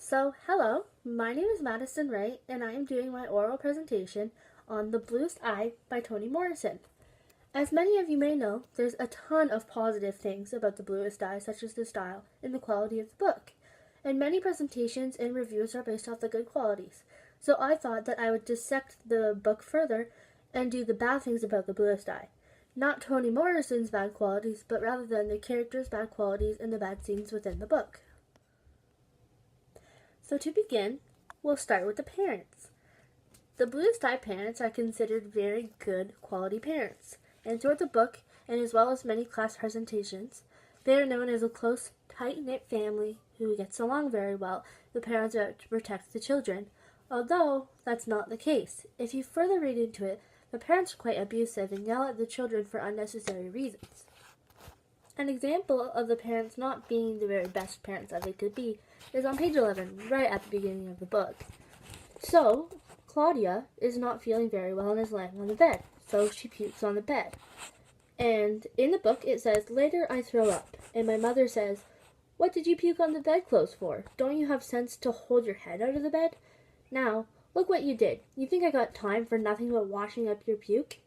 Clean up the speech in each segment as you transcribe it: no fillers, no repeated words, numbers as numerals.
Hello, my name is Madison Wright, and I am doing my oral presentation on The Bluest Eye by Toni Morrison. As many of you may know, there's a ton of positive things about The Bluest Eye, such as the style and the quality of the book. And many presentations and reviews are based off the good qualities. So I thought that I would dissect the book further and do the bad things about The Bluest Eye. Not Toni Morrison's bad qualities, but rather than the characters' bad qualities and the bad scenes within the book. So to begin, we'll start with the parents. The Bluest Eye parents are considered very good quality parents, and throughout the book, and as well as many class presentations, they are known as a close, tight-knit family who gets along very well. The parents are out to protect the children, although that's not the case. If you further read into it, the parents are quite abusive and yell at the children for unnecessary reasons. An example of the parents not being the very best parents that they could be is on page 11, right at the beginning of the book. So, Claudia is not feeling very well and is laying on the bed, so she pukes on the bed. And in the book it says, "Later I throw up," and my mother says, "What did you puke on the bedclothes for? Don't you have sense to hold your head out of the bed? Now, look what you did. You think I got time for nothing but washing up your puke?"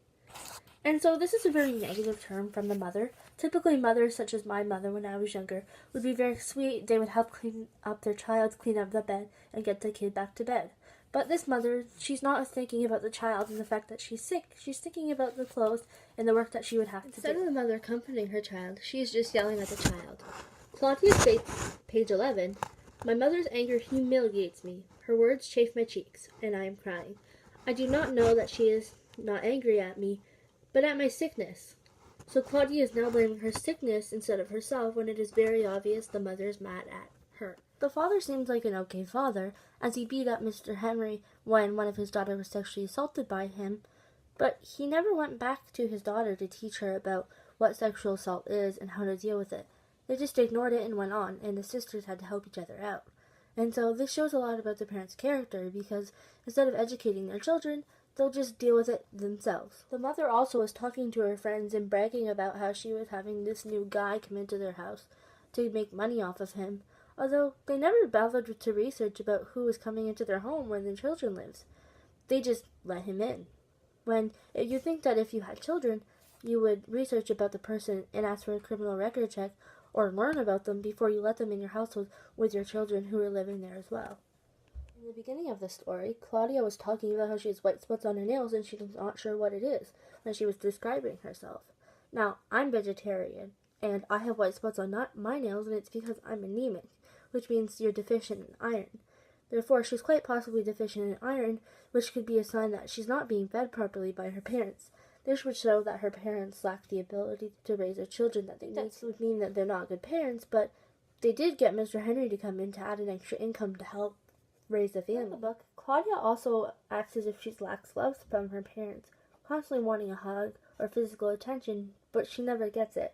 And so this is a very negative term from the mother. Typically mothers, such as my mother when I was younger, would be very sweet. They would help clean up their child, clean up the bed, and get the kid back to bed. But this mother, she's not thinking about the child and the fact that she's sick. She's thinking about the clothes and the work that she would have to do. Instead of the mother comforting her child, she is just yelling at the child. Claudia states, page 11, "My mother's anger humiliates me. Her words chafe my cheeks, and I am crying. I do not know that she is not angry at me, but at my sickness." So Claudia is now blaming her sickness instead of herself when it is very obvious the mother is mad at her. The father seems like an okay father, as he beat up Mr. Henry when one of his daughters was sexually assaulted by him, but he never went back to his daughter to teach her about what sexual assault is and how to deal with it. They just ignored it and went on, and the sisters had to help each other out. And so this shows a lot about the parents' character, because instead of educating their children, they'll just deal with it themselves. The mother also was talking to her friends and bragging about how she was having this new guy come into their house to make money off of him, although they never bothered to research about who was coming into their home where their children lives. They just let him in. When you think that if you had children, you would research about the person and ask for a criminal record check or learn about them before you let them in your household with your children who are living there as well. In the beginning of the story, Claudia was talking about how she has white spots on her nails and she's not sure what it is when she was describing herself. Now, I'm vegetarian, and I have white spots on my nails, and it's because I'm anemic, which means you're deficient in iron. Therefore, she's quite possibly deficient in iron, which could be a sign that she's not being fed properly by her parents. This would show that her parents lack the ability to raise their children that they need. That would mean that they're not good parents, but they did get Mr. Henry to come in to add an extra income to help raise the family. In the book, Claudia also acts as if she lacks love from her parents, constantly wanting a hug or physical attention, but she never gets it.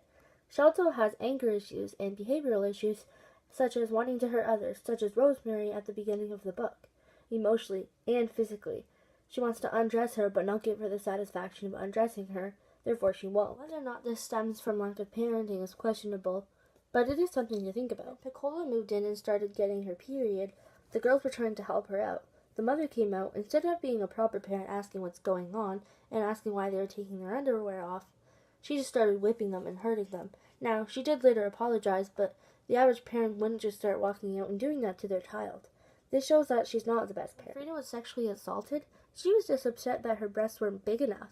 She also has anger issues and behavioral issues, such as wanting to hurt others, such as Rosemary at the beginning of the book, emotionally and physically. She wants to undress her but not give her the satisfaction of undressing her, therefore she won't. Whether or not this stems from lack of parenting is questionable, but it is something to think about. When Piccola moved in and started getting her period, the girls were trying to help her out. The mother came out. Instead of being a proper parent asking what's going on and asking why they were taking their underwear off, she just started whipping them and hurting them. Now, she did later apologize, but the average parent wouldn't just start walking out and doing that to their child. This shows that she's not the best parent. When Frida was sexually assaulted, she was just upset that her breasts weren't big enough.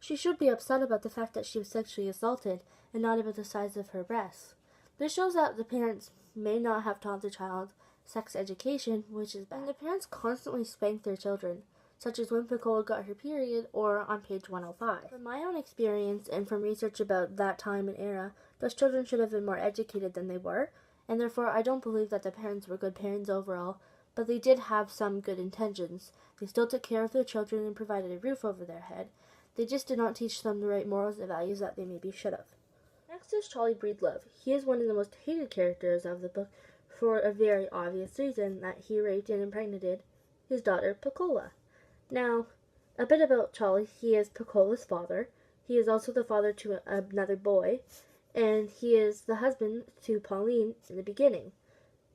She should be upset about the fact that she was sexually assaulted and not about the size of her breasts. This shows that the parents may not have taught their child sex education, which is bad. And the parents constantly spank their children, such as when Piccola got her period or on page 105. From my own experience and from research about that time and era, those children should have been more educated than they were, and therefore I don't believe that the parents were good parents overall, but they did have some good intentions. They still took care of their children and provided a roof over their head. They just did not teach them the right morals and values that they maybe should have. Next is Charlie Breedlove. He is one of the most hated characters of the book, for a very obvious reason, that he raped and impregnated his daughter, Piccola. Now, a bit about Charlie. He is Piccola's father. He is also the father to another boy, and he is the husband to Pauline in the beginning.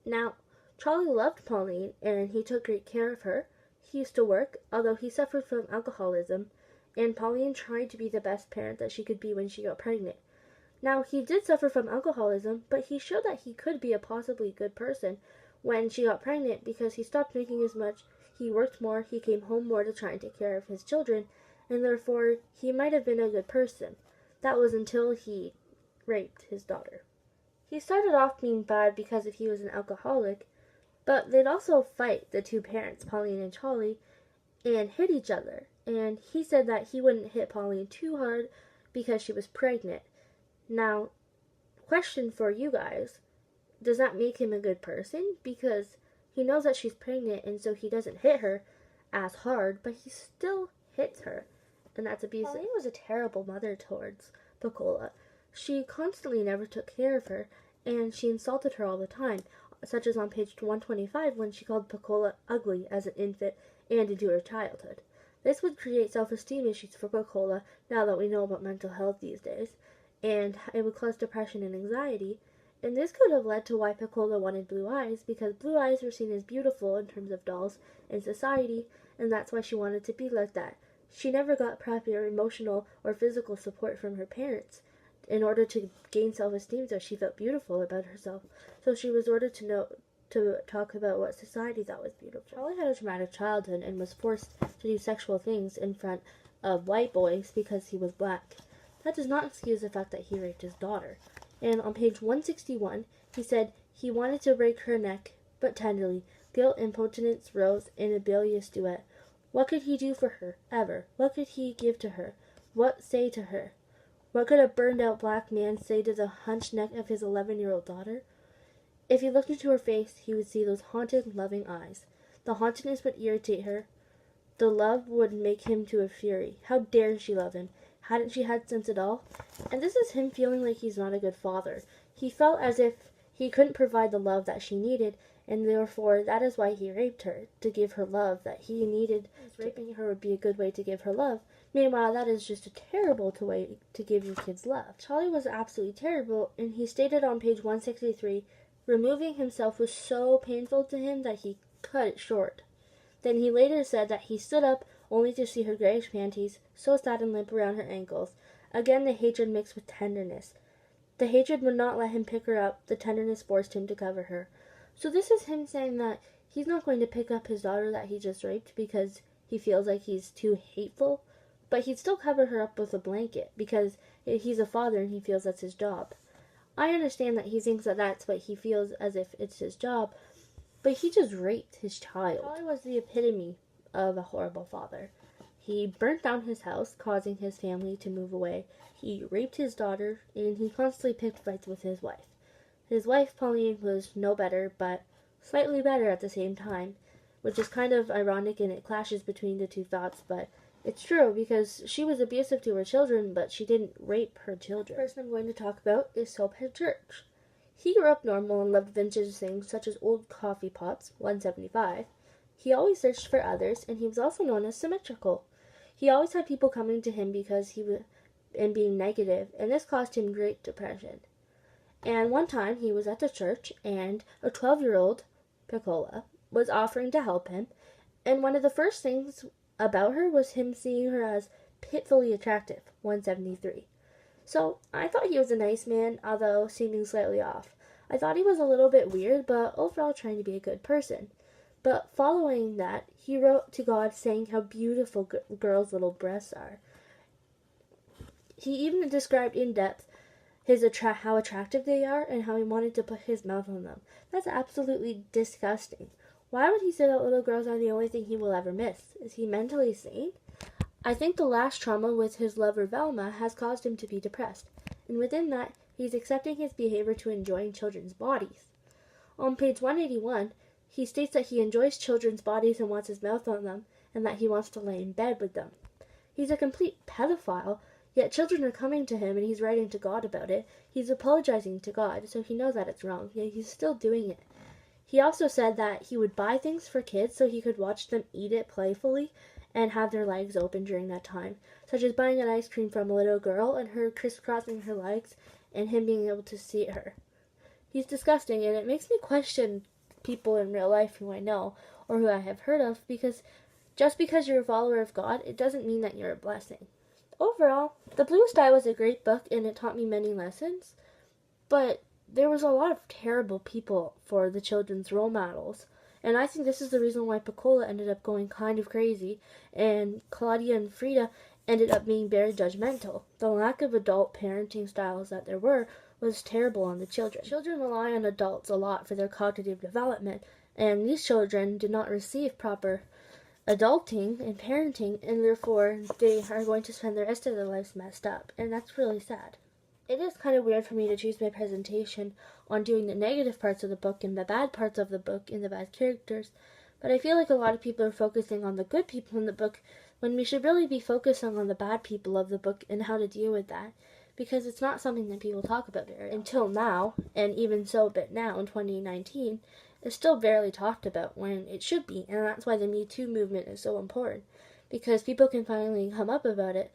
Now, Charlie loved Pauline, and he took great care of her. He used to work, although he suffered from alcoholism, and Pauline tried to be the best parent that she could be when she got pregnant. Now, he did suffer from alcoholism, but he showed that he could be a possibly good person when she got pregnant because he stopped drinking as much, he worked more, he came home more to try and take care of his children, and therefore he might have been a good person. That was until he raped his daughter. He started off being bad because he was an alcoholic, but they'd also fight, the two parents, Pauline and Charlie, and hit each other. And he said that he wouldn't hit Pauline too hard because she was pregnant. Now, question for you guys, does that make him a good person? Because he knows that she's pregnant and so he doesn't hit her as hard, but he still hits her. And that's abusive. Pauline was a terrible mother towards Pecola. She constantly never took care of her, and she insulted her all the time, such as on page 125 when she called Pecola ugly as an infant and into her childhood. This would create self-esteem issues for Pecola now that we know about mental health these days, and it would cause depression and anxiety, and this could have led to why Pecola wanted blue eyes, because blue eyes were seen as beautiful in terms of dolls in society, and that's why she wanted to be like that. She never got proper emotional or physical support from her parents in order to gain self-esteem, so she felt beautiful about herself. So she was ordered to talk about what society thought was beautiful. Charlie had a traumatic childhood and was forced to do sexual things in front of white boys because he was black. That does not excuse the fact that he raped his daughter. And on page 161, he said he wanted to break her neck, but tenderly. Guilt, impotence rose in a bilious duet. What could he do for her, ever? What could he give to her? What say to her? What could a burned-out black man say to the hunched neck of his 11-year-old daughter? If he looked into her face, he would see those haunted, loving eyes. The hauntedness would irritate her. The love would make him to a fury. How dare she love him? Hadn't she had sense at all? And this is him feeling like he's not a good father. He felt as if he couldn't provide the love that she needed, and therefore that is why he raped her, to give her love that he needed. Raping her would be a good way to give her love. Meanwhile, that is just a terrible way to give your kids love. Charlie was absolutely terrible, and he stated on page 163, removing himself was so painful to him that he cut it short. Then he later said that he stood up only to see her grayish panties, so sad and limp around her ankles. Again, the hatred mixed with tenderness. The hatred would not let him pick her up. The tenderness forced him to cover her. So this is him saying that he's not going to pick up his daughter that he just raped because he feels like he's too hateful, but he'd still cover her up with a blanket because he's a father and he feels that's his job. I understand that he thinks that that's what he feels as if it's his job, but he just raped his child. Charlie was the epitome of a horrible father. He burnt down his house, causing his family to move away. He raped his daughter, and he constantly picked fights with his wife. His wife, Pauline, was no better, but slightly better at the same time, which is kind of ironic and it clashes between the two thoughts, but it's true because she was abusive to her children, but she didn't rape her children. The person I'm going to talk about is Soaphead Church. He grew up normal and loved vintage things such as old coffee pots, 175. He always searched for others, and he was also known as symmetrical. He always had people coming to him because he was and being negative, and this caused him great depression. And one time he was at the church, and a 12-year-old, Pecola, was offering to help him, and one of the first things about her was him seeing her as pitifully attractive, 173. So I thought he was a nice man, although seeming slightly off. I thought he was a little bit weird, but overall trying to be a good person. But following that, he wrote to God saying how beautiful girls' little breasts are. He even described in depth how attractive they are and how he wanted to put his mouth on them. That's absolutely disgusting. Why would he say that little girls are the only thing he will ever miss? Is he mentally sane? I think the last trauma with his lover Velma has caused him to be depressed, and within that, he's accepting his behavior to enjoying children's bodies. On page 181, he states that he enjoys children's bodies and wants his mouth on them, and that he wants to lay in bed with them. He's a complete pedophile, yet children are coming to him and he's writing to God about it. He's apologizing to God, so he knows that it's wrong, yet he's still doing it. He also said that he would buy things for kids so he could watch them eat it playfully and have their legs open during that time, such as buying an ice cream from a little girl and her crisscrossing her legs and him being able to see her. He's disgusting, and it makes me question people in real life who I know or who I have heard of, because just because you're a follower of God, it doesn't mean that you're a blessing. Overall, The Blue Sky was a great book and it taught me many lessons, but there was a lot of terrible people for the children's role models. And I think this is the reason why Pecola ended up going kind of crazy, and Claudia and Frida ended up being very judgmental. The lack of adult parenting styles that there were was terrible on the children. Children rely on adults a lot for their cognitive development, and these children did not receive proper adulting and parenting, and therefore they are going to spend the rest of their lives messed up, and that's really sad. It is kind of weird for me to choose my presentation on doing the negative parts of the book and the bad parts of the book and the bad characters, but I feel like a lot of people are focusing on the good people in the book when we should really be focusing on the bad people of the book and how to deal with that, because it's not something that people talk about very until now, and even so, but now in 2019, it's still barely talked about when it should be, and that's why the Me Too movement is so important, because people can finally come up about it,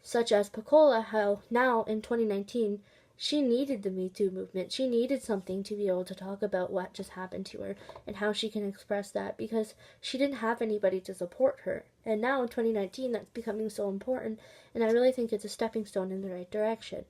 such as Pecola, how now in 2019, she needed the Me Too movement. She needed something to be able to talk about what just happened to her and how she can express that, because she didn't have anybody to support her. And now in 2019, that's becoming so important, and I really think it's a stepping stone in the right direction.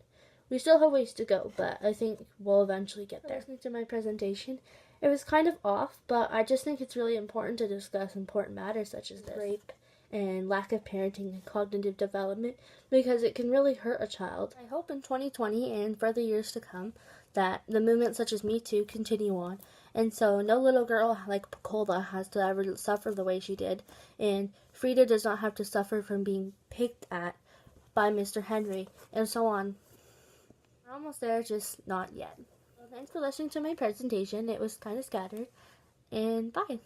We still have ways to go, but I think we'll eventually get there. Listening to my presentation, it was kind of off, but I just think it's really important to discuss important matters such as this. Rape and lack of parenting and cognitive development, because it can really hurt a child. I hope in 2020 and for the years to come that the movements such as Me Too continue on, and so no little girl like Pecola has to ever suffer the way she did, and Frida does not have to suffer from being picked at by Mr. Henry, and so on. We're almost there, just not yet. Well, thanks for listening to my presentation. It was kind of scattered, and bye.